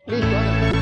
Listo, hágale.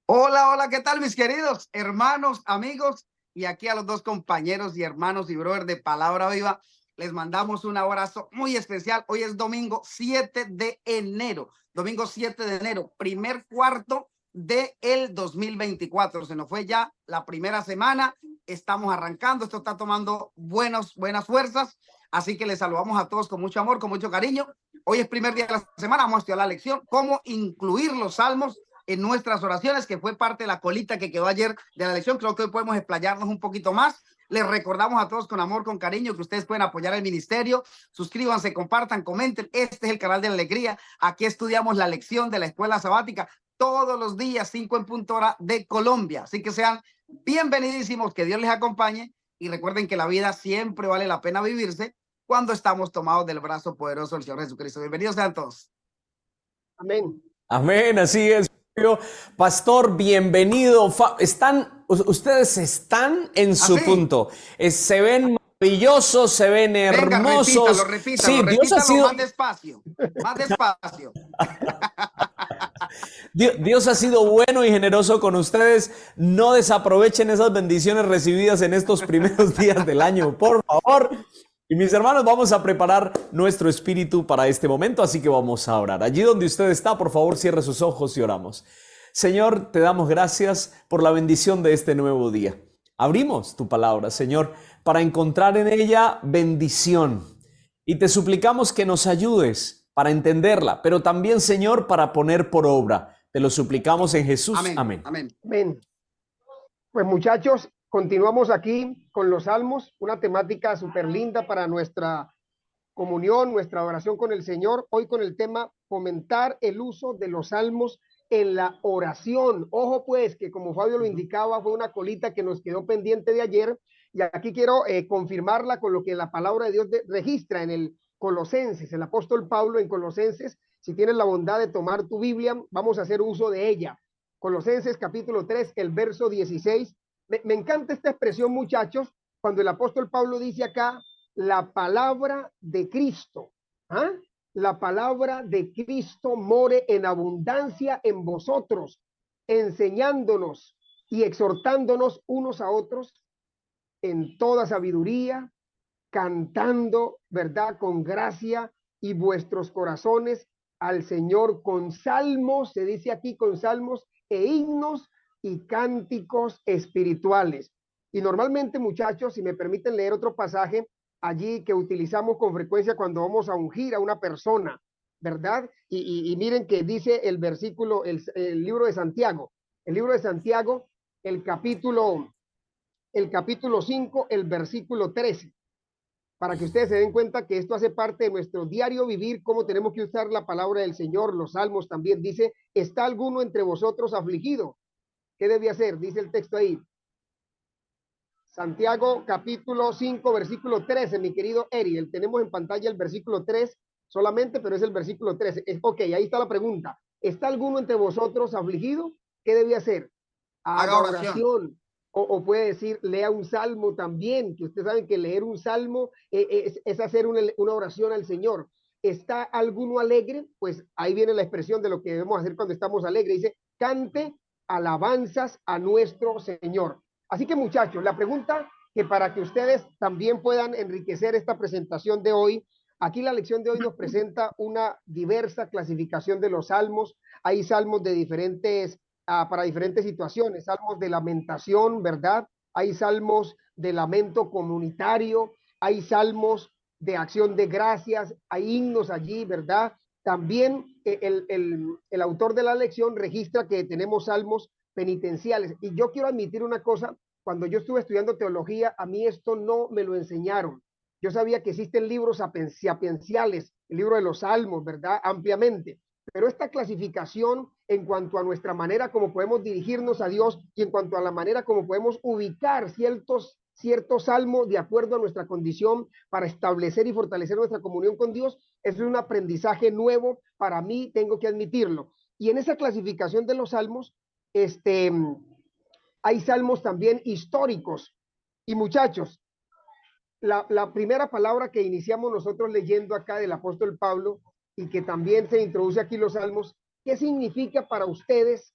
Hola, hola, ¿qué tal mis queridos hermanos, amigos? Y aquí a los dos compañeros y hermanos y brother de Palabra Viva, les mandamos un abrazo muy especial. Hoy es domingo 7 de enero, domingo 7 de enero, primer cuarto del 2024. Se nos fue ya la primera semana, estamos arrancando, esto está tomando buenas fuerzas, así que les saludamos a todos con mucho amor, con mucho cariño. Hoy es primer día de la semana, vamos a estudiar la lección, cómo incluir los salmos en nuestras oraciones, que fue parte de la colita que quedó ayer de la lección. Creo que hoy podemos explayarnos un poquito más. Les recordamos a todos con amor, con cariño, que ustedes pueden apoyar el ministerio. Suscríbanse, compartan, comenten. Este es el canal de la alegría. Aquí estudiamos la lección de la escuela sabática todos los días, 5 en punto hora de Colombia. Así que sean bienvenidísimos, que Dios les acompañe y recuerden que la vida siempre vale la pena vivirse cuando estamos tomados del brazo poderoso del Señor Jesucristo. Bienvenidos sean todos. Amén. Amén, así es. Pastor, bienvenido. Ustedes están en su punto. Se ven maravillosos, se ven hermosos. Repítalo, Dios ha sido más despacio, más despacio. Dios ha sido bueno y generoso con ustedes. No desaprovechen esas bendiciones recibidas en estos primeros días del año, por favor. Y mis hermanos, vamos a preparar nuestro espíritu para este momento, así que vamos a orar. Allí donde usted está, por favor, cierre sus ojos y oramos. Señor, te damos gracias por la bendición de este nuevo día. Abrimos tu palabra, Señor, para encontrar en ella bendición. Y te suplicamos que nos ayudes para entenderla, pero también, Señor, para poner por obra. Te lo suplicamos en Jesús. Amén. Amén. Amén. Amén. Pues muchachos, continuamos aquí con los salmos, una temática súper linda para nuestra comunión, nuestra oración con el Señor. Hoy con el tema fomentar el uso de los salmos en la oración. Ojo pues que como Fabio lo indicaba, fue una colita que nos quedó pendiente de ayer y aquí quiero confirmarla con lo que la palabra de Dios registra en el Colosenses, el apóstol Pablo en Colosenses. Si tienes la bondad de tomar tu Biblia, vamos a hacer uso de ella. Colosenses capítulo 3, el verso 16. Me encanta esta expresión, muchachos, cuando el apóstol Pablo dice acá, la palabra de Cristo, ¿ah? La palabra de Cristo more en abundancia en vosotros, enseñándonos y exhortándonos unos a otros en toda sabiduría, cantando, ¿verdad? Con gracia y vuestros corazones al Señor con salmos, se dice aquí con salmos e himnos y cánticos espirituales. Y normalmente, muchachos, si me permiten leer otro pasaje allí que utilizamos con frecuencia cuando vamos a ungir a una persona, ¿verdad? Y miren que dice el versículo, el libro de Santiago, el capítulo 5, el versículo 13, para que ustedes se den cuenta que esto hace parte de nuestro diario vivir, cómo tenemos que usar la palabra del Señor. Los salmos también dice, ¿está alguno entre vosotros afligido? ¿Qué debe hacer? Dice el texto ahí. Santiago capítulo 5, versículo 13, mi querido Eri. Tenemos en pantalla el versículo 3 solamente, pero es el versículo 13. Ok, ahí está la pregunta. ¿Está alguno entre vosotros afligido? ¿Qué debe hacer? Haga oración. O puede decir, lea un salmo también, que ustedes saben que leer un salmo es hacer una oración al Señor. ¿Está alguno alegre? Pues ahí viene la expresión de lo que debemos hacer cuando estamos alegres. Dice, cante alabanzas a nuestro Señor. Así que muchachos, la pregunta que para que ustedes también puedan enriquecer esta presentación de hoy, aquí la lección de hoy nos presenta una diversa clasificación de los salmos. Hay salmos de diferentes para diferentes situaciones, salmos de lamentación, ¿verdad? Hay salmos de lamento comunitario, hay salmos de acción de gracias, hay himnos allí, ¿verdad? También el autor de la lección registra que tenemos salmos penitenciales. Y yo quiero admitir una cosa, cuando yo estuve estudiando teología, a mí esto no me lo enseñaron. Yo sabía que existen libros sapienciales, el libro de los salmos, ¿verdad? Ampliamente. Pero esta clasificación en cuanto a nuestra manera como podemos dirigirnos a Dios y en cuanto a la manera como podemos ubicar cierto salmo de acuerdo a nuestra condición para establecer y fortalecer nuestra comunión con Dios. Eso es un aprendizaje nuevo para mí, tengo que admitirlo. Y en esa clasificación de los salmos, hay salmos también históricos. Y muchachos, la primera palabra que iniciamos nosotros leyendo acá del apóstol Pablo y que también se introduce aquí los salmos, ¿qué significa para ustedes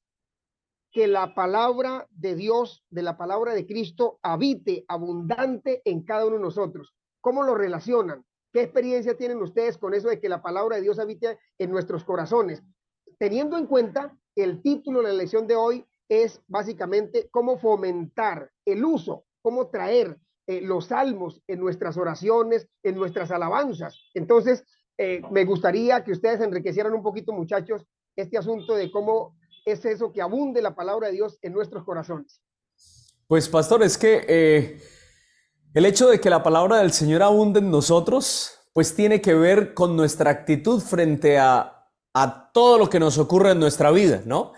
que la palabra de Dios, de la palabra de Cristo, habite abundante en cada uno de nosotros? ¿Cómo lo relacionan? ¿Qué experiencia tienen ustedes con eso de que la palabra de Dios habite en nuestros corazones? Teniendo en cuenta que el título de la lección de hoy es básicamente cómo fomentar el uso, cómo traer los salmos en nuestras oraciones, en nuestras alabanzas. Entonces, me gustaría que ustedes enriquecieran un poquito, muchachos, este asunto de cómo es eso que abunde la palabra de Dios en nuestros corazones. Pues pastor, es que el hecho de que la palabra del Señor abunde en nosotros, pues tiene que ver con nuestra actitud frente a todo lo que nos ocurre en nuestra vida, ¿no?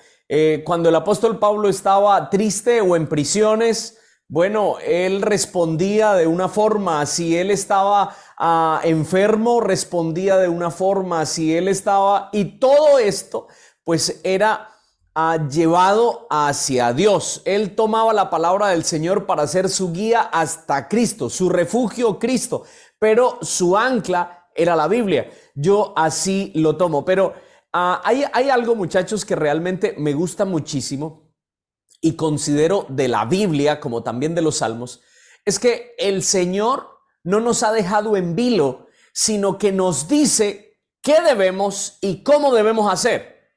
Cuando el apóstol Pablo estaba triste o en prisiones, bueno, él respondía de una forma. Si él estaba enfermo, respondía de una forma. Si él estaba... Y todo esto, pues era llevado hacia Dios. Él tomaba la palabra del Señor para ser su guía hasta Cristo, su refugio Cristo, pero su ancla era la Biblia. Yo así lo tomo, pero hay algo, muchachos, que realmente me gusta muchísimo y considero de la Biblia, como también de los Salmos, es que el Señor no nos ha dejado en vilo, sino que nos dice qué debemos y cómo debemos hacer.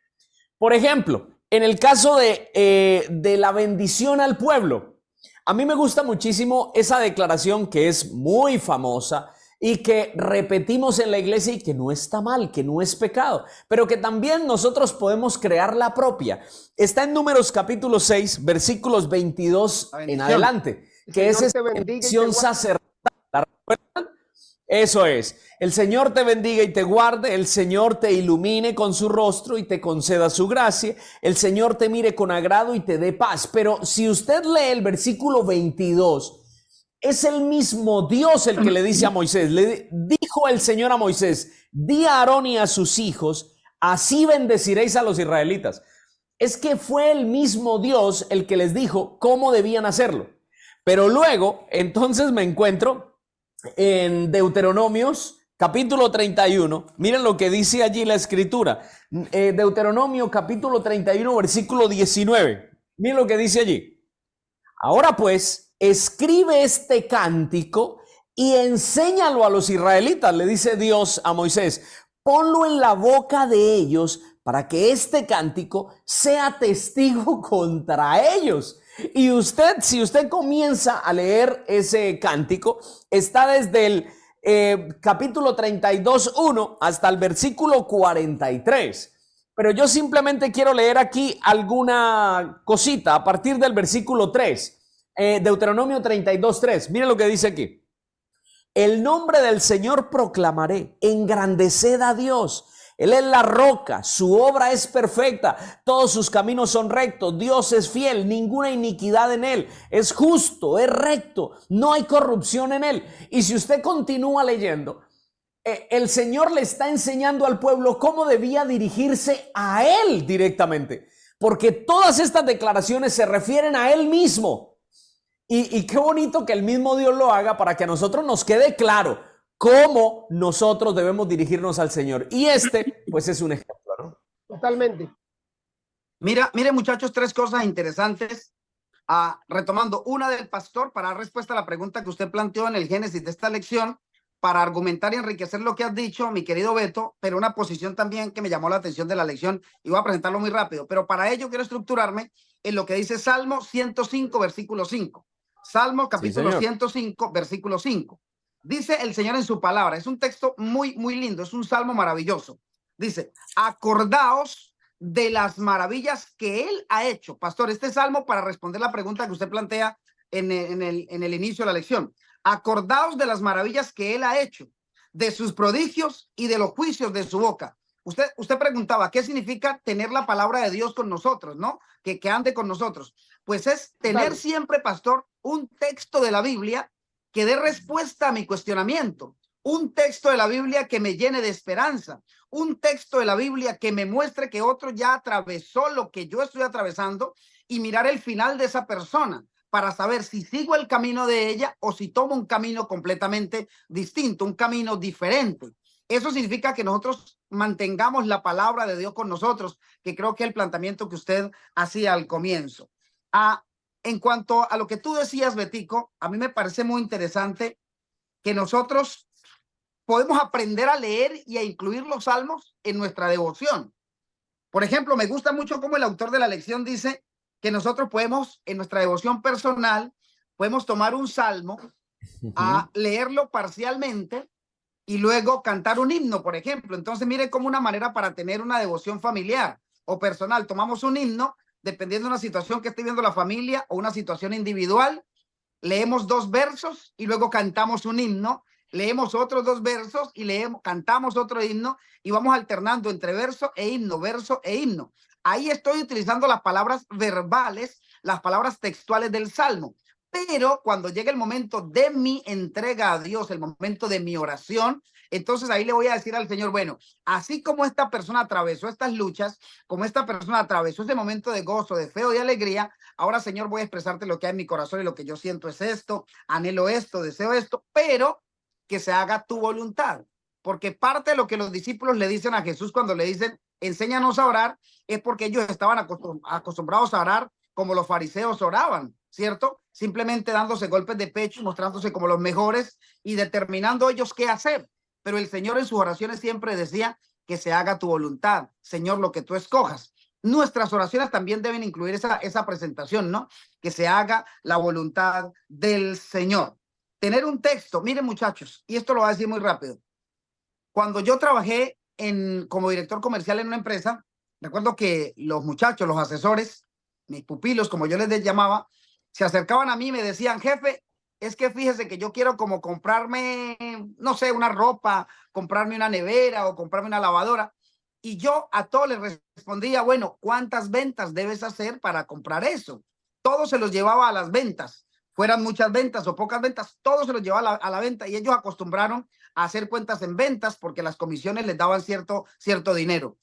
Por ejemplo, en el caso de la bendición al pueblo, a mí me gusta muchísimo esa declaración que es muy famosa y que repetimos en la iglesia y que no está mal, que no es pecado, pero que también nosotros podemos crear la propia. Está en Números capítulo 6, versículos 22 en adelante, que es esa bendición sacerdotal. ¿La recuerdan? Eso es. El Señor te bendiga y te guarde, el Señor te ilumine con su rostro y te conceda su gracia, el Señor te mire con agrado y te dé paz. Pero si usted lee el versículo 22, es el mismo Dios el que le dice a Moisés, le dijo el Señor a Moisés, di a Aarón y a sus hijos, así bendeciréis a los israelitas. Es que fue el mismo Dios el que les dijo cómo debían hacerlo. Pero luego, entonces me encuentro en Deuteronomios capítulo 31, miren lo que dice allí la escritura, Deuteronomio capítulo 31, versículo 19, miren lo que dice allí. Ahora pues, escribe este cántico y enséñalo a los israelitas, le dice Dios a Moisés, ponlo en la boca de ellos para que este cántico sea testigo contra ellos. Y usted, si usted comienza a leer ese cántico, está desde el capítulo 32:1 hasta el versículo 43. Pero yo simplemente quiero leer aquí alguna cosita a partir del versículo 3. Deuteronomio 32:3. Miren lo que dice aquí. El nombre del Señor proclamaré, engrandeced a Dios. Él es la roca, su obra es perfecta, todos sus caminos son rectos, Dios es fiel, ninguna iniquidad en él, es justo, es recto, no hay corrupción en él. Y si usted continúa leyendo, el Señor le está enseñando al pueblo cómo debía dirigirse a él directamente, porque todas estas declaraciones se refieren a él mismo. Y qué bonito que el mismo Dios lo haga para que a nosotros nos quede claro cómo nosotros debemos dirigirnos al Señor. Y pues es un ejemplo, ¿no? Totalmente. Mire, muchachos, tres cosas interesantes. Retomando una del pastor para dar respuesta a la pregunta que usted planteó en el génesis de esta lección, para argumentar y enriquecer lo que has dicho, mi querido Beto, pero una posición también que me llamó la atención de la lección y voy a presentarlo muy rápido. Pero para ello quiero estructurarme en lo que dice Salmo 105, versículo 5. Salmo capítulo 105, versículo 5. Dice el Señor en su palabra, es un texto muy, muy lindo, es un salmo maravilloso. Dice, acordaos de las maravillas que Él ha hecho. Pastor, este salmo para responder la pregunta que usted plantea en el inicio de la lección. Acordaos de las maravillas que Él ha hecho, de sus prodigios y de los juicios de su boca. Usted preguntaba, ¿qué significa tener la palabra de Dios con nosotros, no? Que ande con nosotros. Pues es tener siempre, pastor, un texto de la Biblia que dé respuesta a mi cuestionamiento, un texto de la Biblia que me llene de esperanza, un texto de la Biblia que me muestre que otro ya atravesó lo que yo estoy atravesando y mirar el final de esa persona para saber si sigo el camino de ella o si tomo un camino completamente distinto, un camino diferente. Eso significa que nosotros mantengamos la palabra de Dios con nosotros, que creo que es el planteamiento que usted hacía al comienzo. En cuanto a lo que tú decías, Betico, a mí me parece muy interesante que nosotros podemos aprender a leer y a incluir los salmos en nuestra devoción. Por ejemplo, me gusta mucho cómo el autor de la lección dice que nosotros podemos, en nuestra devoción personal, podemos tomar un salmo, a leerlo parcialmente y luego cantar un himno, por ejemplo. Entonces, mire como una manera para tener una devoción familiar o personal. Tomamos un himno, dependiendo de una situación que esté viendo la familia o una situación individual, leemos 2 versos y luego cantamos un himno, leemos otros 2 versos y cantamos otro himno y vamos alternando entre verso e himno, verso e himno. Ahí estoy utilizando las palabras verbales, las palabras textuales del Salmo. Pero cuando llegue el momento de mi entrega a Dios, el momento de mi oración, entonces ahí le voy a decir al Señor, bueno, así como esta persona atravesó estas luchas, como esta persona atravesó ese momento de gozo, de fe o de alegría, ahora, Señor, voy a expresarte lo que hay en mi corazón y lo que yo siento es esto, anhelo esto, deseo esto, pero que se haga tu voluntad. Porque parte de lo que los discípulos le dicen a Jesús cuando le dicen, enséñanos a orar, es porque ellos estaban acostumbrados a orar como los fariseos oraban, ¿cierto? Simplemente dándose golpes de pecho y mostrándose como los mejores y determinando ellos qué hacer. Pero el Señor en sus oraciones siempre decía que se haga tu voluntad, Señor, lo que tú escojas. Nuestras oraciones también deben incluir esa presentación, ¿no? Que se haga la voluntad del Señor. Tener un texto, miren muchachos, y esto lo voy a decir muy rápido. Cuando yo trabajé como director comercial en una empresa, recuerdo que los muchachos, los asesores, mis pupilos, como yo les llamaba, se acercaban a mí y me decían, jefe, es que fíjese que yo quiero como comprarme, no sé, una ropa, comprarme una nevera o comprarme una lavadora. Y yo a todos les respondía, bueno, ¿cuántas ventas debes hacer para comprar eso? Todo se los llevaba a las ventas, fueran muchas ventas o pocas ventas, todo se los llevaba a la venta y ellos acostumbraron a hacer cuentas en ventas porque las comisiones les daban cierto dinero.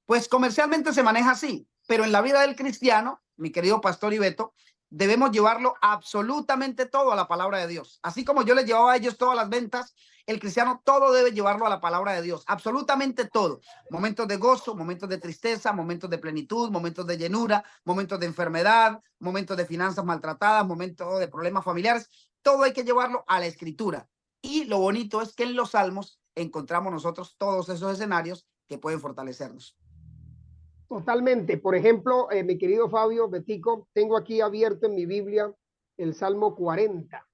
Pues comercialmente se maneja así, pero en la vida del cristiano, mi querido pastor Ibeto, debemos llevarlo absolutamente todo a la palabra de Dios. Así como yo les llevaba a ellos todas las ventas, el cristiano todo debe llevarlo a la palabra de Dios, absolutamente todo. Momentos de gozo, momentos de tristeza, momentos de plenitud, momentos de llenura, momentos de enfermedad, momentos de finanzas maltratadas, momentos de problemas familiares, todo hay que llevarlo a la escritura. Y lo bonito es que en los salmos encontramos nosotros todos esos escenarios que pueden fortalecernos. Totalmente. Por ejemplo, mi querido Fabio, Betico, tengo aquí abierto en mi Biblia el Salmo 40.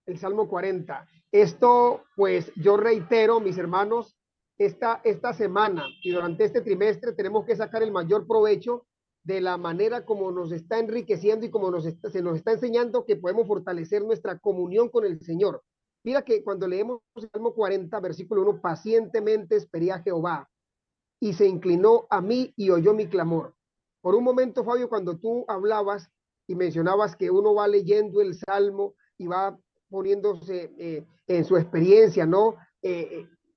El Salmo 40. Esto, pues, yo reitero, mis hermanos, esta semana y durante este trimestre tenemos que sacar el mayor provecho de la manera como nos está enriqueciendo y como se nos está enseñando que podemos fortalecer nuestra comunión con el Señor. Mira que cuando leemos el Salmo 40, versículo 1, pacientemente esperé a Jehová y se inclinó a mí y oyó mi clamor. Por un momento, Fabio, cuando tú hablabas y mencionabas que uno va leyendo el Salmo y va poniéndose en su experiencia, ¿no?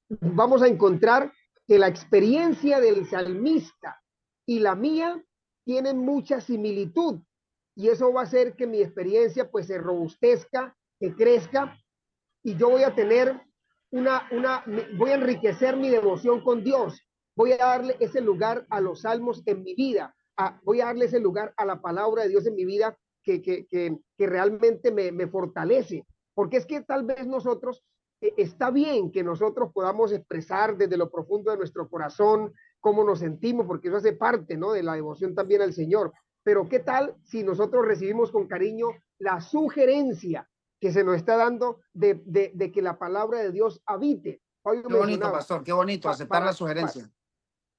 Vamos a encontrar que la experiencia del salmista y la mía tienen mucha similitud y eso va a hacer que mi experiencia pues se robustezca, que crezca y yo voy a tener voy a enriquecer mi devoción con Dios. Voy a darle ese lugar a los salmos en mi vida. Voy a darle ese lugar a la palabra de Dios en mi vida que realmente me fortalece. Porque es que tal vez nosotros, está bien que nosotros podamos expresar desde lo profundo de nuestro corazón cómo nos sentimos, porque eso hace parte, ¿no?, de la devoción también al Señor. Pero ¿qué tal si nosotros recibimos con cariño la sugerencia que se nos está dando de que la palabra de Dios habite? Qué bonito, pastor, qué bonito aceptar la sugerencia.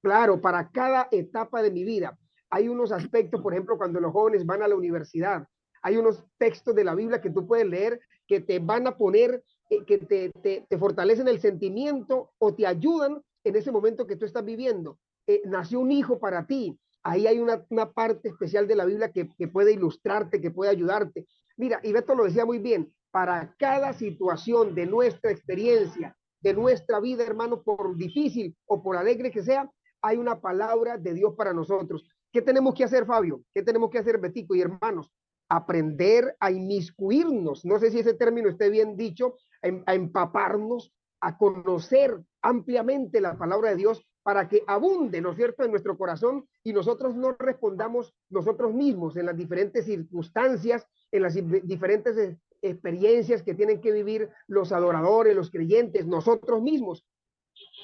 Claro, para cada etapa de mi vida. Hay unos aspectos, por ejemplo, cuando los jóvenes van a la universidad, hay unos textos de la Biblia que tú puedes leer que te van a poner, que te fortalecen el sentimiento o te ayudan en ese momento que tú estás viviendo. Nació un hijo para ti. Ahí hay una parte especial de la Biblia que puede ilustrarte, que puede ayudarte. Mira, y Beto lo decía muy bien, para cada situación de nuestra experiencia, de nuestra vida, hermano, por difícil o por alegre que sea, hay una palabra de Dios para nosotros. ¿Qué tenemos que hacer, Fabio? ¿Qué tenemos que hacer, Betico y hermanos? Aprender a inmiscuirnos, no sé si ese término esté bien dicho, a empaparnos, a conocer ampliamente la palabra de Dios para que abunde, ¿no es cierto?, en nuestro corazón y nosotros no respondamos nosotros mismos en las diferentes circunstancias, en las diferentes experiencias que tienen que vivir los adoradores, los creyentes, nosotros mismos,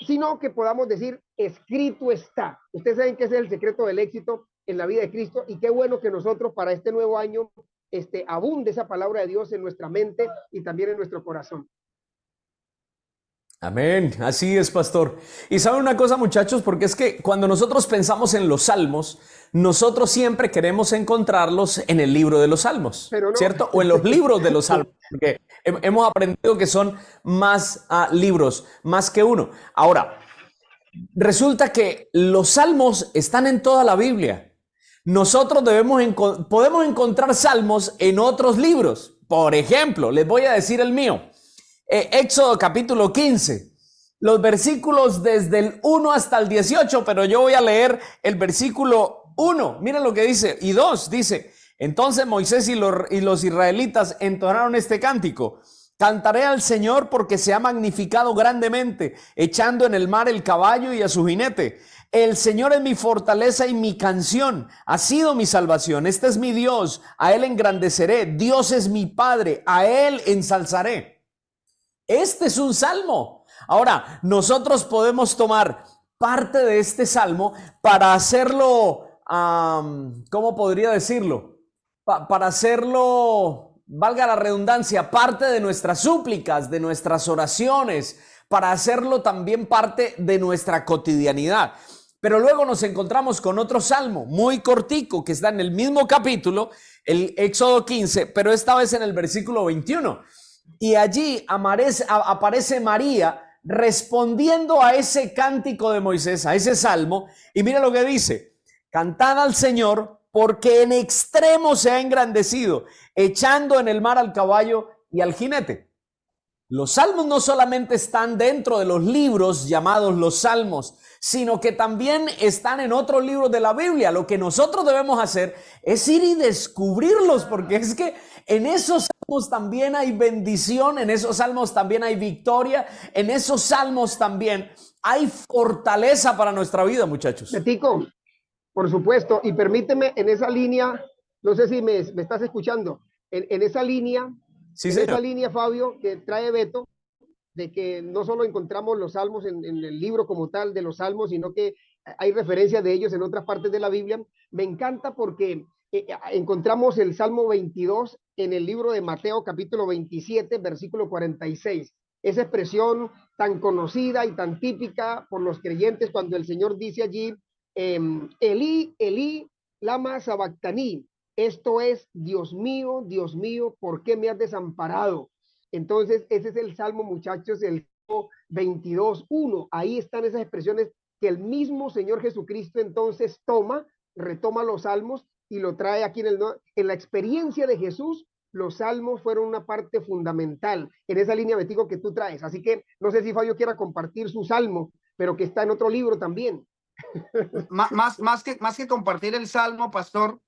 sino que podamos decir, escrito está. Ustedes saben que ese es el secreto del éxito en la vida de Cristo y qué bueno que nosotros para este nuevo año abunde esa palabra de Dios en nuestra mente y también en nuestro corazón. Amén, así es, pastor. Y saben una cosa, muchachos, porque es que cuando nosotros pensamos en los salmos, nosotros siempre queremos encontrarlos en el libro de los salmos, pero no. ¿cierto? O en los libros de los salmos, porque hemos aprendido que son más libros, más que uno. Ahora, resulta que los salmos están en toda la Biblia. Nosotros podemos encontrar salmos en otros libros. Por ejemplo, les voy a decir el mío. Éxodo capítulo 15, los versículos desde el 1 hasta el 18, pero yo voy a leer el versículo 1. Miren lo que dice, y 2, dice, entonces Moisés y los israelitas entonaron este cántico. Cantaré al Señor porque se ha magnificado grandemente, echando en el mar el caballo y a su jinete. El Señor es mi fortaleza y mi canción, ha sido mi salvación. Este es mi Dios, a Él engrandeceré. Dios es mi Padre, a Él ensalzaré. Este es un salmo. Ahora, nosotros podemos tomar parte de este salmo para hacerlo, ¿cómo podría decirlo? Para hacerlo, valga la redundancia, parte de nuestras súplicas, de nuestras oraciones, para hacerlo también parte de nuestra cotidianidad. Pero luego nos encontramos con otro salmo muy cortico que está en el mismo capítulo, el Éxodo 15, pero esta vez en el versículo 21. Y allí aparece María respondiendo a ese cántico de Moisés, a ese salmo. Y mira lo que dice: cantad al Señor porque en extremo se ha engrandecido, echando en el mar al caballo y al jinete. Los salmos no solamente están dentro de los libros llamados los salmos, sino que también están en otros libros de la Biblia. Lo que nosotros debemos hacer es ir y descubrirlos, porque es que en esos salmos también hay bendición, en esos salmos también hay victoria, en esos salmos también hay fortaleza para nuestra vida, muchachos. Betico, por supuesto, y permíteme en esa línea, no sé si me estás escuchando, en esa línea, sí, en esa línea, Fabio, que trae Beto, de que no solo encontramos los salmos en el libro como tal de los salmos, sino que hay referencia de ellos en otras partes de la Biblia. Me encanta porque encontramos el Salmo 22 en el libro de Mateo capítulo 27, versículo 46. Esa expresión tan conocida y tan típica por los creyentes cuando el Señor dice allí, Elí, Elí, lama sabactaní. Esto es, Dios mío, ¿por qué me has desamparado? Entonces, ese es el Salmo, muchachos, el 22:1. Ahí están esas expresiones que el mismo Señor Jesucristo entonces retoma los salmos y lo trae aquí en la experiencia de Jesús. Los salmos fueron una parte fundamental en esa línea, Betico, que tú traes. Así que no sé si Fabio quiera compartir su salmo, pero que está en otro libro también. Más que compartir el salmo, pastor,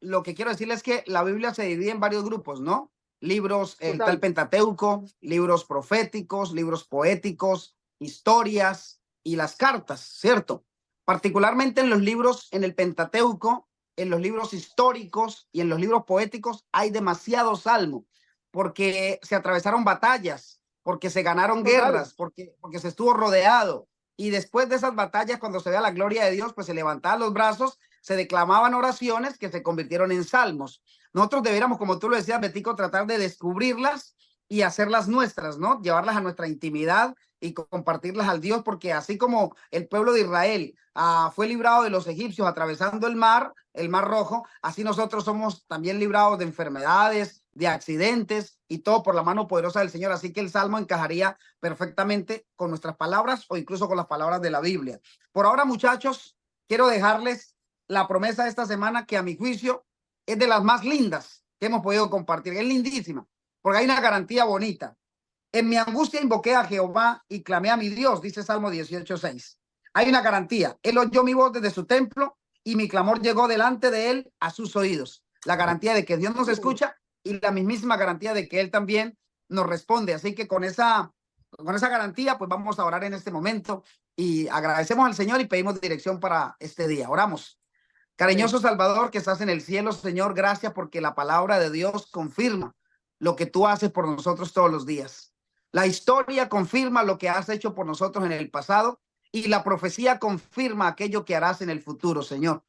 lo que quiero decirles es que la Biblia se divide en varios grupos, ¿no? Libros, está el Pentateuco, libros proféticos, libros poéticos, historias y las cartas, ¿cierto? Particularmente en los libros, en el Pentateuco, en los libros históricos y en los libros poéticos hay demasiados salmos, porque se atravesaron batallas, porque se ganaron guerras, porque se estuvo rodeado. Y después de esas batallas, cuando se vea la gloria de Dios, pues se levantaban los brazos, se declamaban oraciones que se convirtieron en salmos. Nosotros deberíamos, como tú lo decías, Betico, tratar de descubrirlas y hacerlas nuestras, ¿no? Llevarlas a nuestra intimidad y compartirlas al Dios, porque así como el pueblo de Israel fue librado de los egipcios atravesando el Mar Rojo, así nosotros somos también librados de enfermedades, de accidentes y todo por la mano poderosa del Señor. Así que el Salmo encajaría perfectamente con nuestras palabras o incluso con las palabras de la Biblia. Por ahora, muchachos, quiero dejarles la promesa de esta semana que a mi juicio es de las más lindas que hemos podido compartir. Es lindísima, porque hay una garantía bonita. En mi angustia invoqué a Jehová y clamé a mi Dios, dice Salmo 18:6. Hay una garantía. Él oyó mi voz desde su templo y mi clamor llegó delante de él a sus oídos. La garantía de que Dios nos escucha y la mismísima garantía de que él también nos responde. Así que con esa garantía, pues vamos a orar en este momento y agradecemos al Señor y pedimos dirección para este día. Oramos. Cariñoso Salvador que estás en el cielo, Señor, gracias porque la palabra de Dios confirma lo que tú haces por nosotros todos los días. La historia confirma lo que has hecho por nosotros en el pasado y la profecía confirma aquello que harás en el futuro, Señor.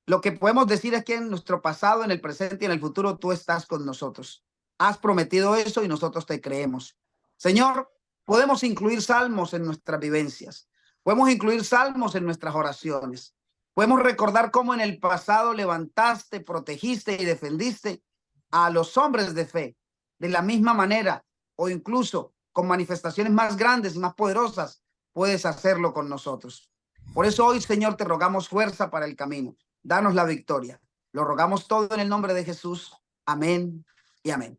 Lo que podemos decir es que en nuestro pasado, en el presente y en el futuro, tú estás con nosotros. Has prometido eso y nosotros te creemos. Señor, podemos incluir salmos en nuestras vivencias. Podemos incluir salmos en nuestras oraciones. Podemos recordar cómo en el pasado levantaste, protegiste y defendiste a los hombres de fe de la misma manera o incluso con manifestaciones más grandes y más poderosas, puedes hacerlo con nosotros. Por eso hoy, Señor, te rogamos fuerza para el camino. Danos la victoria. Lo rogamos todo en el nombre de Jesús. Amén y amén.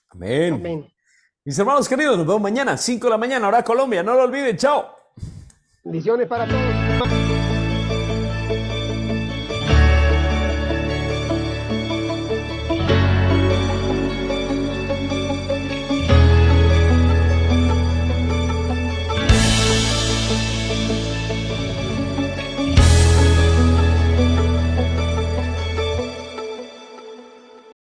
Amén. Amén. Mis hermanos queridos, nos vemos mañana, 5 de la mañana, hora Colombia. No lo olviden. Chao. Bendiciones para todos.